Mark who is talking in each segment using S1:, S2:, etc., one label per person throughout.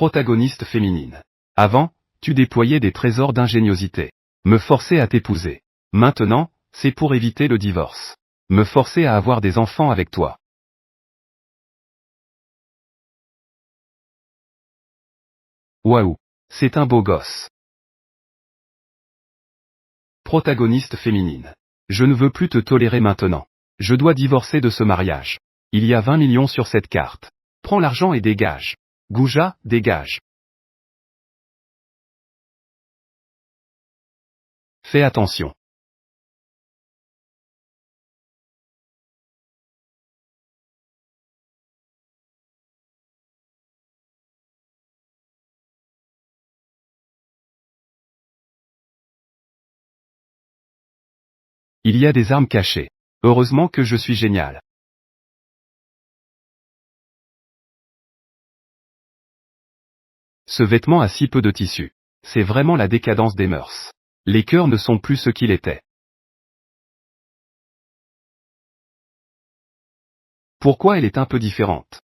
S1: Protagoniste féminine. Avant, tu déployais des trésors d'ingéniosité. Me forcer à t'épouser. Maintenant, c'est pour éviter le divorce. Me forcer à avoir des enfants avec toi. Waouh, c'est un beau gosse. Protagoniste féminine. Je ne veux plus te tolérer maintenant. Je dois divorcer de ce mariage. Il y a 20 millions sur cette carte. Prends l'argent et dégage. Gouja, dégage. Fais attention. Il y a des armes cachées. Heureusement que je suis génial. Ce vêtement a si peu de tissu. C'est vraiment la décadence des mœurs. Les cœurs ne sont plus ce qu'ils étaient. Pourquoi elle est un peu différente?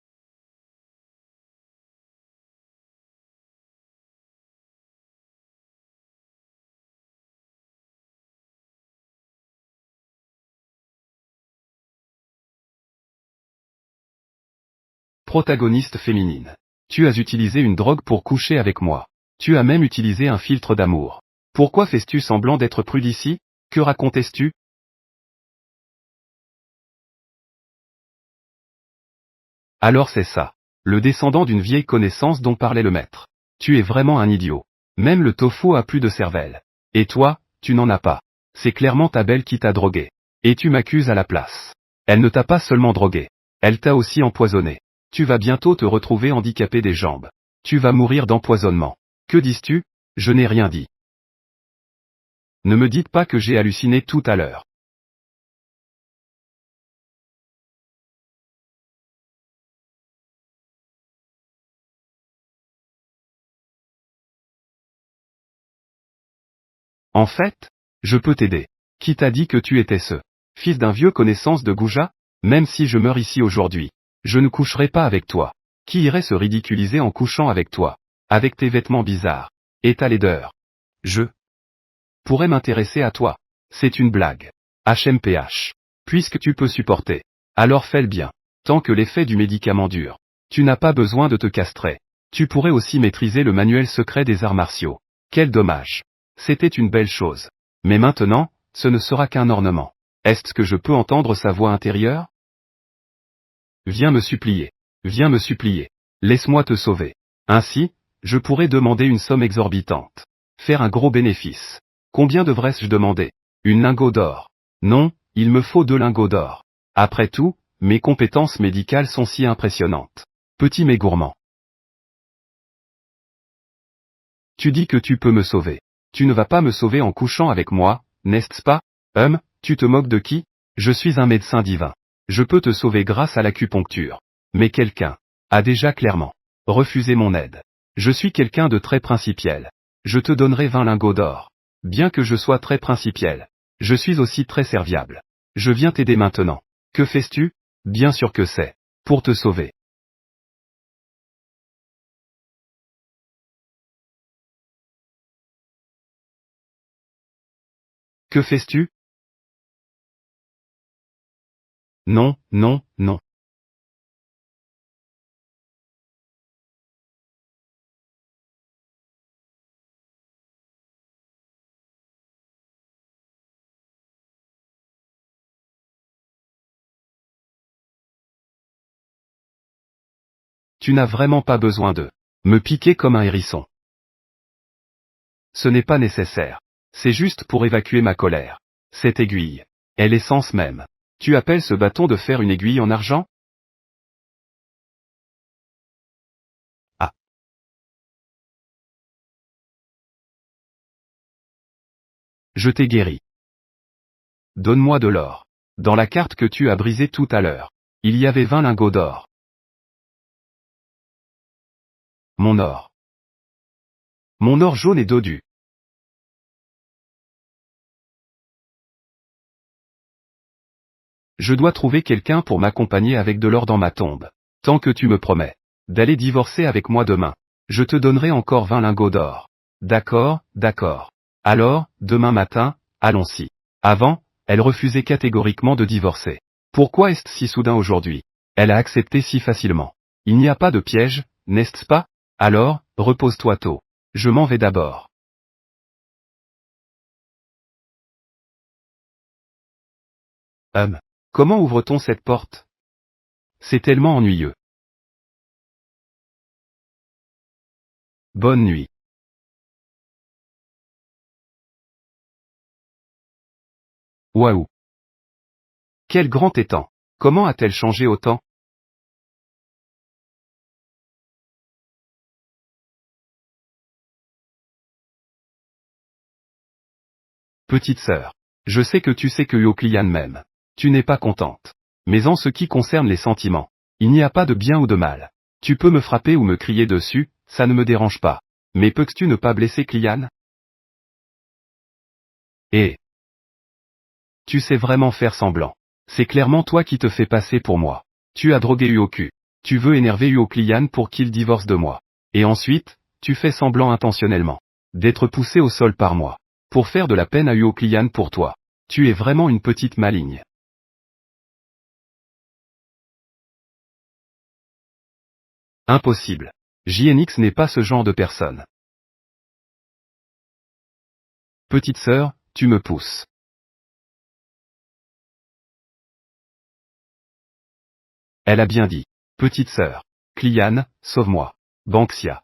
S1: Protagoniste féminine. Tu as utilisé une drogue pour coucher avec moi. Tu as même utilisé un filtre d'amour. Pourquoi fais-tu semblant d'être prude ici? Que racontais-tu? Alors c'est ça. Le descendant d'une vieille connaissance dont parlait le maître. Tu es vraiment un idiot. Même le tofu a plus de cervelle. Et toi, tu n'en as pas. C'est clairement ta belle qui t'a drogué. Et tu m'accuses à la place. Elle ne t'a pas seulement drogué. Elle t'a aussi empoisonné. Tu vas bientôt te retrouver handicapé des jambes. Tu vas mourir d'empoisonnement. Que dis-tu? Je n'ai rien dit. Ne me dites pas que j'ai halluciné tout à l'heure. En fait, je peux t'aider. Qui t'a dit que tu étais ce fils d'un vieux connaissance de Gouja? Même si je meurs ici aujourd'hui, je ne coucherai pas avec toi. Qui irait se ridiculiser en couchant avec toi? Avec tes vêtements bizarres. Et ta laideur. Je pourrais m'intéresser à toi. C'est une blague. HMPH. Puisque tu peux supporter. Alors fais le bien. Tant que l'effet du médicament dure. Tu n'as pas besoin de te castrer. Tu pourrais aussi maîtriser le manuel secret des arts martiaux. Quel dommage. C'était une belle chose. Mais maintenant, ce ne sera qu'un ornement. Est-ce que je peux entendre sa voix intérieure? Viens me supplier. Viens me supplier. Laisse-moi te sauver. Ainsi, je pourrais demander une somme exorbitante. Faire un gros bénéfice. Combien devrais-je demander? Une lingot d'or. Non, il me faut 2 lingots d'or. Après tout, mes compétences médicales sont si impressionnantes. Petit mais gourmand. Tu dis que tu peux me sauver. Tu ne vas pas me sauver en couchant avec moi, n'est-ce pas? Tu te moques de qui? Je suis un médecin divin. Je peux te sauver grâce à l'acupuncture. Mais quelqu'un a déjà clairement refusé mon aide. Je suis quelqu'un de très principiel. Je te donnerai 20 lingots d'or. Bien que je sois très principiel, je suis aussi très serviable. Je viens t'aider maintenant. Que fais-tu? Bien sûr que c'est pour te sauver. Que fais-tu? Non, non, non. Tu n'as vraiment pas besoin de me piquer comme un hérisson. Ce n'est pas nécessaire. C'est juste pour évacuer ma colère. Cette aiguille est l'essence même. Tu appelles ce bâton de fer une aiguille en argent? Ah, je t'ai guéri. Donne-moi de l'or. Dans la carte que tu as brisée tout à l'heure, il y avait 20 lingots d'or. Mon or. Mon or jaune et dodu. Je dois trouver quelqu'un pour m'accompagner avec de l'or dans ma tombe. Tant que tu me promets d'aller divorcer avec moi demain. Je te donnerai encore 20 lingots d'or. D'accord, d'accord. Alors, demain matin, allons-y. Avant, elle refusait catégoriquement de divorcer. Pourquoi est-ce si soudain aujourd'hui? Elle a accepté si facilement. Il n'y a pas de piège, n'est-ce pas? Alors, repose-toi tôt. Je m'en vais d'abord. Comment ouvre-t-on cette porte? C'est tellement ennuyeux. Bonne nuit. Waouh. Quel grand étang. Comment a-t-elle changé autant? Petite sœur. Je sais que tu sais que Yoklian m'aime. Tu n'es pas contente. Mais en ce qui concerne les sentiments, il n'y a pas de bien ou de mal. Tu peux me frapper ou me crier dessus, ça ne me dérange pas. Mais peux-tu ne pas blesser Klian? Eh. Tu sais vraiment faire semblant. C'est clairement toi qui te fais passer pour moi. Tu as drogué Uoku. Tu veux énerver Uoklian pour qu'il divorce de moi. Et ensuite, tu fais semblant intentionnellement d'être poussé au sol par moi. Pour faire de la peine à Uoklian pour toi. Tu es vraiment une petite maligne. Impossible. JNX n'est pas ce genre de personne. Petite sœur, tu me pousses. Elle a bien dit. Petite sœur. Klian, sauve-moi. Banksia.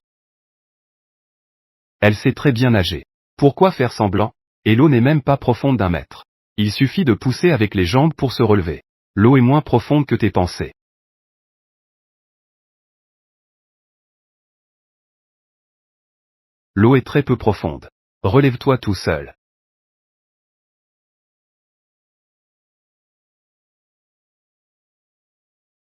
S1: Elle sait très bien nager. Pourquoi faire semblant? Et l'eau n'est même pas profonde d'1 mètre. Il suffit de pousser avec les jambes pour se relever. L'eau est moins profonde que tes pensées. L'eau est très peu profonde. Relève-toi tout seul.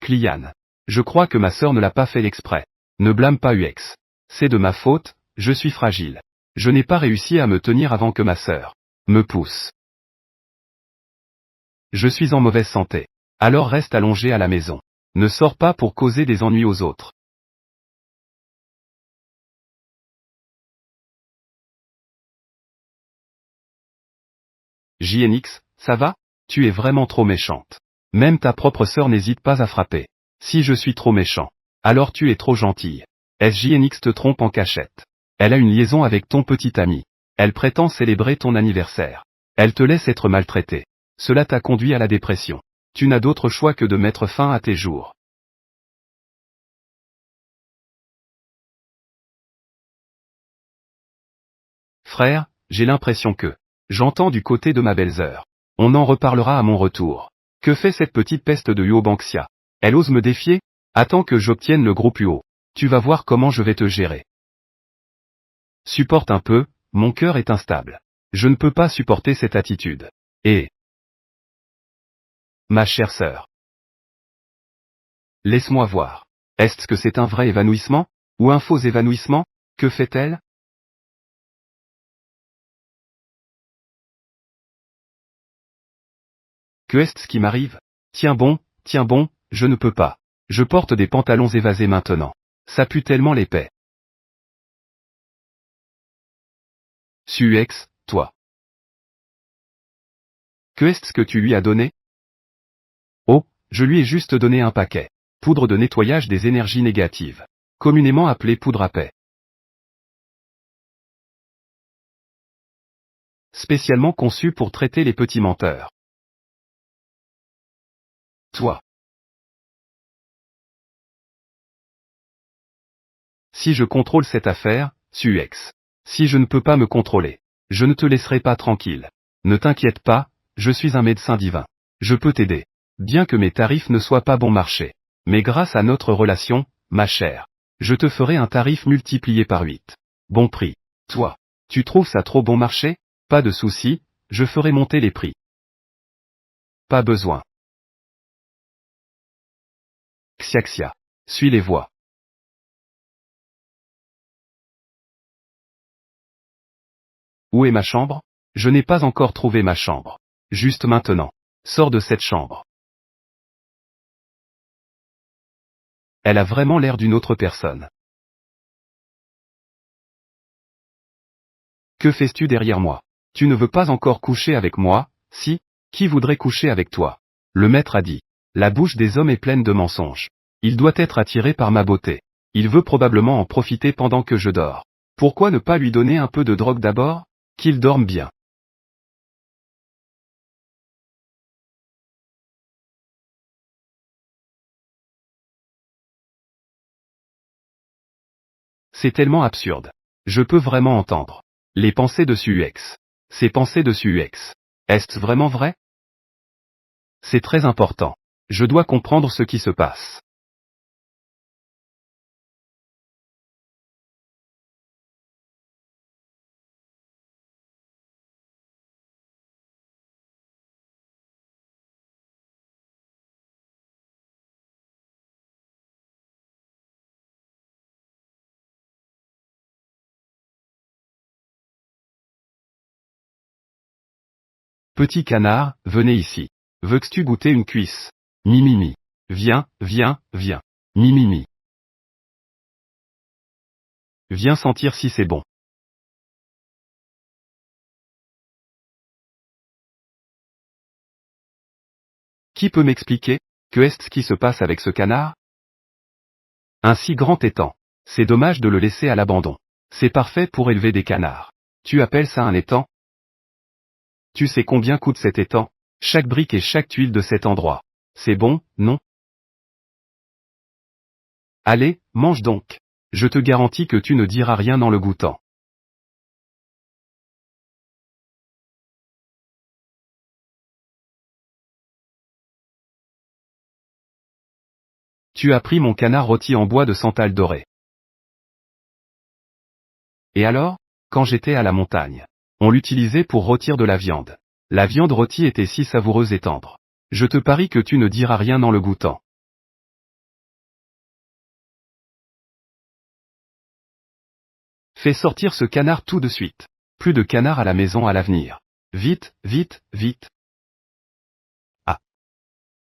S1: Klian. Je crois que ma sœur ne l'a pas fait exprès. Ne blâme pas UX. C'est de ma faute, je suis fragile. Je n'ai pas réussi à me tenir avant que ma sœur me pousse. Je suis en mauvaise santé. Alors reste allongé à la maison. Ne sors pas pour causer des ennuis aux autres. JNX, ça va? Tu es vraiment trop méchante. Même ta propre sœur n'hésite pas à frapper. Si je suis trop méchant, alors tu es trop gentille. SJNX te trompe en cachette. Elle a une liaison avec ton petit ami. Elle prétend célébrer ton anniversaire. Elle te laisse être maltraité. Cela t'a conduit à la dépression. Tu n'as d'autre choix que de mettre fin à tes jours. Frère, j'ai l'impression que j'entends du côté de ma belle-sœur. On en reparlera à mon retour. Que fait cette petite peste de Uo Banksia? Elle ose me défier? Attends que j'obtienne le groupe Uo. Tu vas voir comment je vais te gérer. Supporte un peu, mon cœur est instable. Je ne peux pas supporter cette attitude. Et ma chère sœur. Laisse-moi voir. Est-ce que c'est un vrai évanouissement? Ou un faux évanouissement? Que fait-elle? Que est-ce qui m'arrive? Tiens bon, je ne peux pas. Je porte des pantalons évasés maintenant. Ça pue tellement l'épais. Suex, toi. Que est-ce que tu lui as donné? Oh, je lui ai juste donné un paquet. Poudre de nettoyage des énergies négatives. Communément appelée poudre à paix. Spécialement conçue pour traiter les petits menteurs. Toi. Si je contrôle cette affaire, Suex. Si je ne peux pas me contrôler, je ne te laisserai pas tranquille. Ne t'inquiète pas, je suis un médecin divin. Je peux t'aider. Bien que mes tarifs ne soient pas bon marché. Mais grâce à notre relation, ma chère, je te ferai un tarif multiplié par 8. Bon prix. Toi. Tu trouves ça trop bon marché? Pas de souci, je ferai monter les prix. Pas besoin. Xiaxia. Suis les voies. Où est ma chambre? Je n'ai pas encore trouvé ma chambre. Juste maintenant. Sors de cette chambre. Elle a vraiment l'air d'une autre personne. Que fais-tu derrière moi? Tu ne veux pas encore coucher avec moi, si? Qui voudrait coucher avec toi? Le maître a dit. La bouche des hommes est pleine de mensonges. Il doit être attiré par ma beauté. Il veut probablement en profiter pendant que je dors. Pourquoi ne pas lui donner un peu de drogue d'abord? Qu'il dorme bien. C'est tellement absurde. Je peux vraiment entendre. Les pensées de Suex. Ces pensées de Suex. Est-ce vraiment vrai? C'est très important. Je dois comprendre ce qui se passe. Petit canard, venez ici. Veux-tu goûter une cuisse? Mimimi. Viens, viens, viens. Mimimi. Viens sentir si c'est bon. Qui peut m'expliquer? Que est-ce qui se passe avec ce canard? Un si grand étang. C'est dommage de le laisser à l'abandon. C'est parfait pour élever des canards. Tu appelles ça un étang? Tu sais combien coûte cet étang? Chaque brique et chaque tuile de cet endroit. C'est bon, non? Allez, mange donc. Je te garantis que tu ne diras rien en le goûtant. Tu as pris mon canard rôti en bois de santal doré. Et alors? Quand j'étais à la montagne. On l'utilisait pour rôtir de la viande. La viande rôtie était si savoureuse et tendre. Je te parie que tu ne diras rien en le goûtant. Fais sortir ce canard tout de suite. Plus de canard à la maison à l'avenir. Vite, vite, vite. Ah.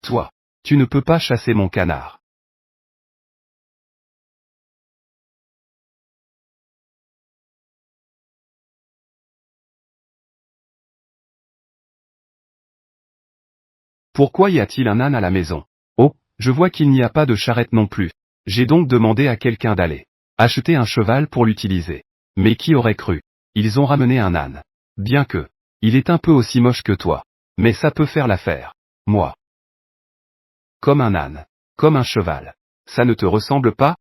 S1: Toi. Tu ne peux pas chasser mon canard. Pourquoi y a-t-il un âne à la maison? Oh, je vois qu'il n'y a pas de charrette non plus. J'ai donc demandé à quelqu'un d'aller acheter un cheval pour l'utiliser. Mais qui aurait cru? Ils ont ramené un âne. Bien que, il est un peu aussi moche que toi. Mais ça peut faire l'affaire. Moi. Comme un âne. Comme un cheval. Ça ne te ressemble pas?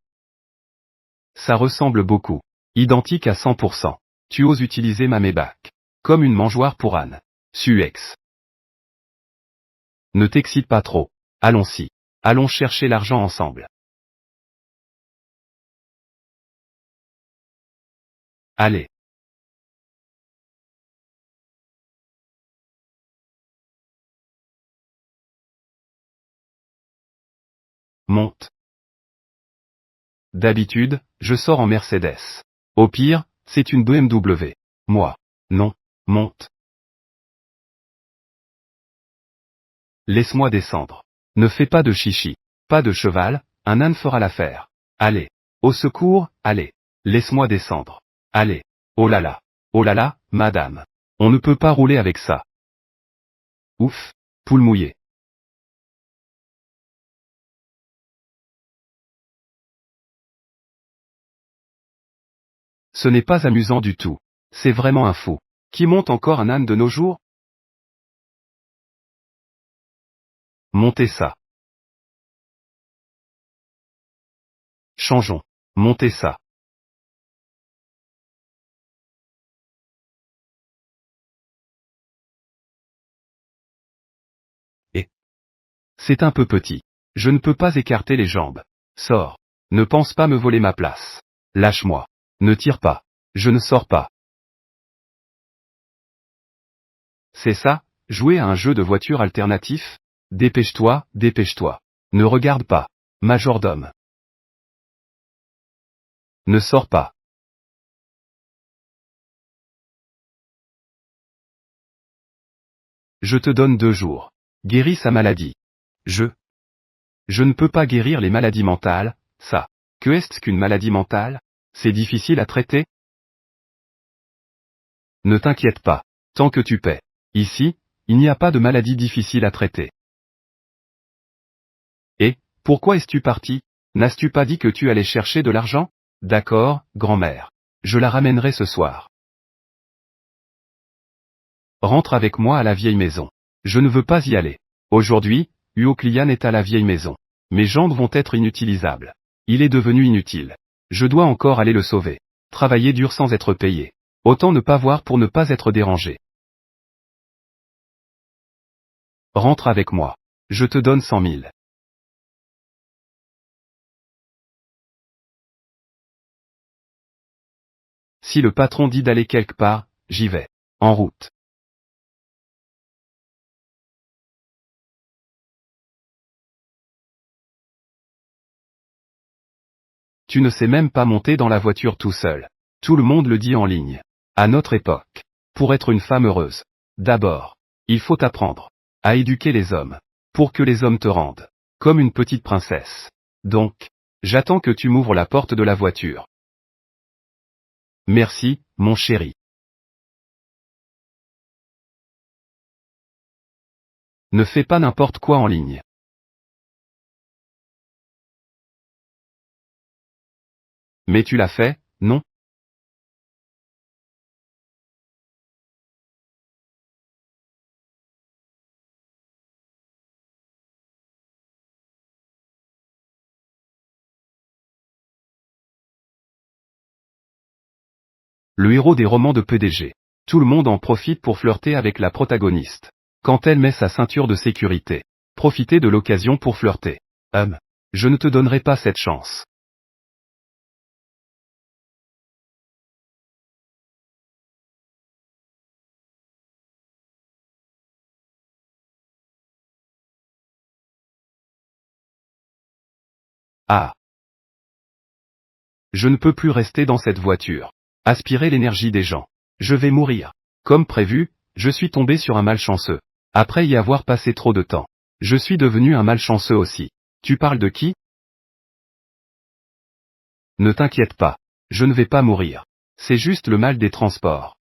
S1: Ça ressemble beaucoup. Identique à 100%. Tu oses utiliser ma Maybach. Comme une mangeoire pour âne. Suex. Ne t'excite pas trop. Allons-y. Allons chercher l'argent ensemble. Allez. Monte. D'habitude, je sors en Mercedes. Au pire, c'est une BMW. Moi. Non. Monte. Laisse-moi descendre. Ne fais pas de chichi. Pas de cheval, un âne fera l'affaire. Allez. Au secours, allez. Laisse-moi descendre. Allez. Oh là là. Oh là là, madame. On ne peut pas rouler avec ça. Ouf. Poule mouillée. Ce n'est pas amusant du tout. C'est vraiment un fou. Qui monte encore un âne de nos jours? Montez ça. Changeons. Montez ça. Et c'est un peu petit. Je ne peux pas écarter les jambes. Sors. Ne pense pas me voler ma place. Lâche-moi. Ne tire pas. Je ne sors pas. C'est ça, jouer à un jeu de voiture alternatif? Dépêche-toi, dépêche-toi. Ne regarde pas. Majordome. Ne sors pas. Je te donne 2 jours. Guéris sa maladie. Je ne peux pas guérir les maladies mentales, ça. Que est-ce qu'une maladie mentale? C'est difficile à traiter? Ne t'inquiète pas. Tant que tu paies. Ici, il n'y a pas de maladie difficile à traiter. Et, pourquoi es-tu parti? N'as-tu pas dit que tu allais chercher de l'argent? D'accord, grand-mère. Je la ramènerai ce soir. Rentre avec moi à la vieille maison. Je ne veux pas y aller. Aujourd'hui, Uoclian est à la vieille maison. Mes jambes vont être inutilisables. Il est devenu inutile. Je dois encore aller le sauver. Travailler dur sans être payé. Autant ne pas voir pour ne pas être dérangé. Rentre avec moi. Je te donne 100 000. Si le patron dit d'aller quelque part, j'y vais. En route. Tu ne sais même pas monter dans la voiture tout seul. Tout le monde le dit en ligne. À notre époque. Pour être une femme heureuse. D'abord. Il faut apprendre. À éduquer les hommes. Pour que les hommes te rendent. Comme une petite princesse. Donc. J'attends que tu m'ouvres la porte de la voiture. Merci, mon chéri. Ne fais pas n'importe quoi en ligne. Mais tu l'as fait, non? Le héros des romans de PDG. Tout le monde en profite pour flirter avec la protagoniste. Quand elle met sa ceinture de sécurité. Profitez de l'occasion pour flirter. Je ne te donnerai pas cette chance. Ah. Je ne peux plus rester dans cette voiture. Aspirer l'énergie des gens. Je vais mourir. Comme prévu, je suis tombé sur un malchanceux. Après y avoir passé trop de temps. Je suis devenu un malchanceux aussi. Tu parles de qui? Ne t'inquiète pas. Je ne vais pas mourir. C'est juste le mal des transports.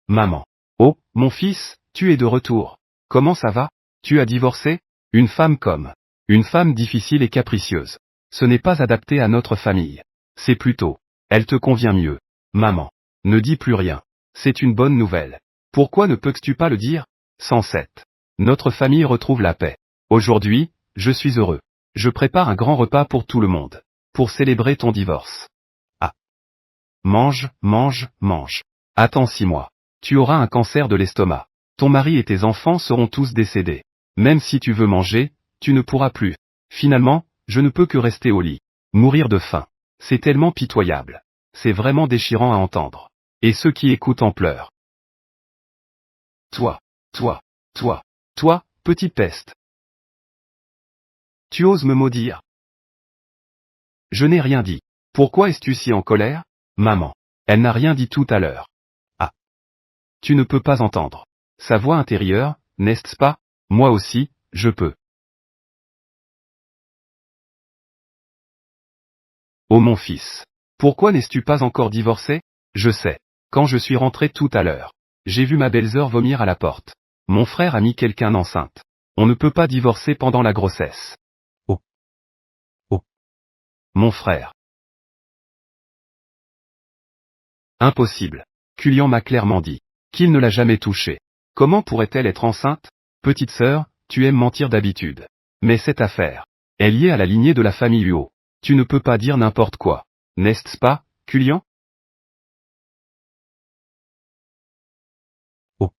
S1: Maman. Oh, mon fils, tu es de retour. Comment ça va? Tu as divorcé? Une femme comme. Une femme difficile et capricieuse. Ce n'est pas adapté à notre famille. C'est plutôt. Elle te convient mieux. Maman. Ne dis plus rien. C'est une bonne nouvelle. Pourquoi ne peux-tu pas le dire? 107. Notre famille retrouve la paix. Aujourd'hui, je suis heureux. Je prépare un grand repas pour tout le monde. Pour célébrer ton divorce. Ah. Mange, mange, mange. Attends 6 mois. Tu auras un cancer de l'estomac. Ton mari et tes enfants seront tous décédés. Même si tu veux manger, tu ne pourras plus. Finalement, je ne peux que rester au lit. Mourir de faim. C'est tellement pitoyable. C'est vraiment déchirant à entendre. Et ceux qui écoutent en pleurent. Toi, toi, toi, toi, petite peste. Tu oses me maudire? Je n'ai rien dit. Pourquoi es-tu si en colère? Maman. Elle n'a rien dit tout à l'heure. Ah. Tu ne peux pas entendre. Sa voix intérieure, n'est-ce pas? Moi aussi, je peux. Oh mon fils. Pourquoi n'es-tu pas encore divorcé? Je sais. Quand je suis rentré tout à l'heure. J'ai vu ma belle-sœur vomir à la porte. Mon frère a mis quelqu'un enceinte. On ne peut pas divorcer pendant la grossesse. Oh. Oh. Mon frère. Impossible. Culian m'a clairement dit. Qu'il ne l'a jamais touchée. Comment pourrait-elle être enceinte? Petite sœur, tu aimes mentir d'habitude. Mais cette affaire. est liée à la lignée de la famille Huo. Tu ne peux pas dire n'importe quoi. N'est-ce pas, Culian? Oh.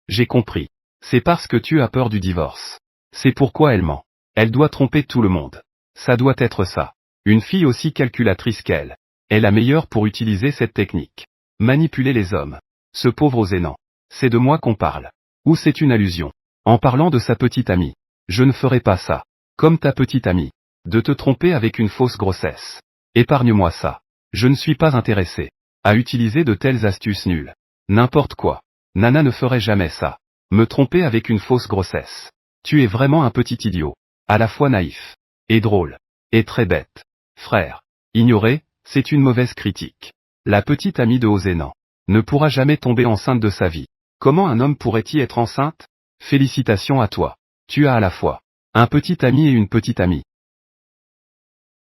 S1: J'ai compris. C'est parce que tu as peur du divorce. C'est pourquoi elle ment. Elle doit tromper tout le monde. Ça doit être ça. Une fille aussi calculatrice qu'elle. Est la meilleure pour utiliser cette technique. Manipuler les hommes. Ce pauvre Zénan. C'est de moi qu'on parle. Ou c'est une allusion. En parlant de sa petite amie. Je ne ferai pas ça. Comme ta petite amie. De te tromper avec une fausse grossesse. Épargne-moi ça. Je ne suis pas intéressé. À utiliser de telles astuces nulles. N'importe quoi. Nana ne ferait jamais ça. Me tromper avec une fausse grossesse. Tu es vraiment un petit idiot. À la fois naïf. Et drôle. Et très bête. Frère. Ignorer, c'est une mauvaise critique. La petite amie de Ozénan ne pourra jamais tomber enceinte de sa vie. Comment un homme pourrait-y être enceinte? Félicitations à toi. Tu as à la fois un petit ami et une petite amie.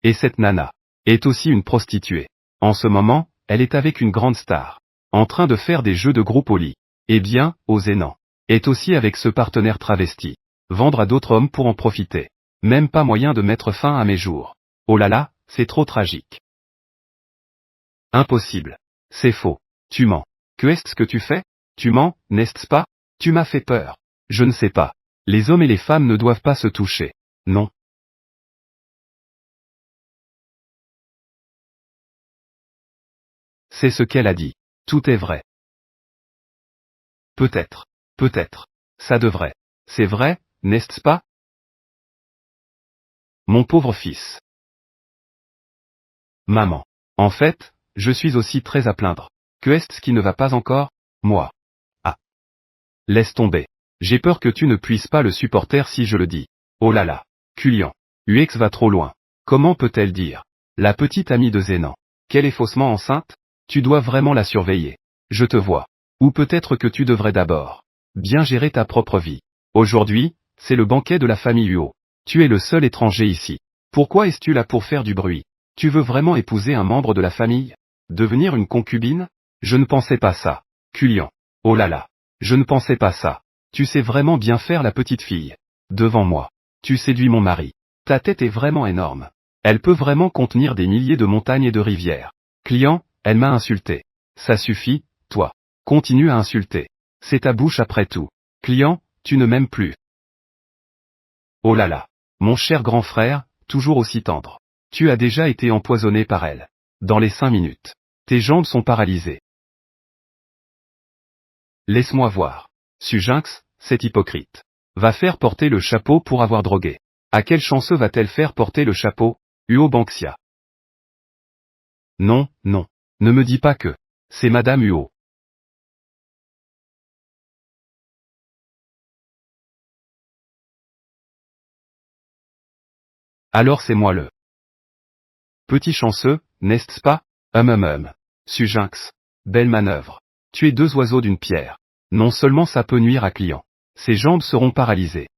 S1: Et cette nana est aussi une prostituée. En ce moment, elle est avec une grande star, en train de faire des jeux de groupe au lit. Eh bien, Ozénan est aussi avec ce partenaire travesti. Vendre à d'autres hommes pour en profiter. Même pas moyen de mettre fin à mes jours. Oh là là, c'est trop tragique. Impossible. C'est faux. Tu mens. Qu'est-ce que tu fais? Tu mens, n'est-ce pas? Tu m'as fait peur. Je ne sais pas. Les hommes et les femmes ne doivent pas se toucher. Non. C'est ce qu'elle a dit. Tout est vrai. Peut-être. Peut-être. Ça devrait. C'est vrai, n'est-ce pas? Mon pauvre fils. Maman. En fait, je suis aussi très à plaindre. Qu'est-ce qui ne va pas encore? Moi. Ah. Laisse tomber. J'ai peur que tu ne puisses pas le supporter si je le dis. Oh là là. Culian. UX va trop loin. Comment peut-elle dire? La petite amie de Zénan. Qu'elle est faussement enceinte? Tu dois vraiment la surveiller. Je te vois. Ou peut-être que tu devrais d'abord bien gérer ta propre vie. Aujourd'hui, c'est le banquet de la famille Huo. Tu es le seul étranger ici. Pourquoi es-tu là pour faire du bruit? Tu veux vraiment épouser un membre de la famille? Devenir une concubine? Je ne pensais pas ça. Culian. Oh là là. Je ne pensais pas ça. Tu sais vraiment bien faire la petite fille. Devant moi. Tu séduis mon mari. Ta tête est vraiment énorme. Elle peut vraiment contenir des milliers de montagnes et de rivières. Client, elle m'a insulté. Ça suffit, toi. Continue à insulter. C'est ta bouche après tout. Client, tu ne m'aimes plus. Oh là là. Mon cher grand frère, toujours aussi tendre. Tu as déjà été empoisonné par elle. Dans les 5 minutes. Tes jambes sont paralysées. Laisse-moi voir. Sujinx, c'est hypocrite. Va faire porter le chapeau pour avoir drogué. À quel chanceux va-t-elle faire porter le chapeau? Huo Banxia. Non, non. Ne me dis pas que. C'est Madame Huo. Alors c'est moi le petit chanceux, n'est-ce pas? Sujinx. Belle manœuvre. Tu es deux oiseaux d'une pierre. Non seulement ça peut nuire à client. Ses jambes seront paralysées.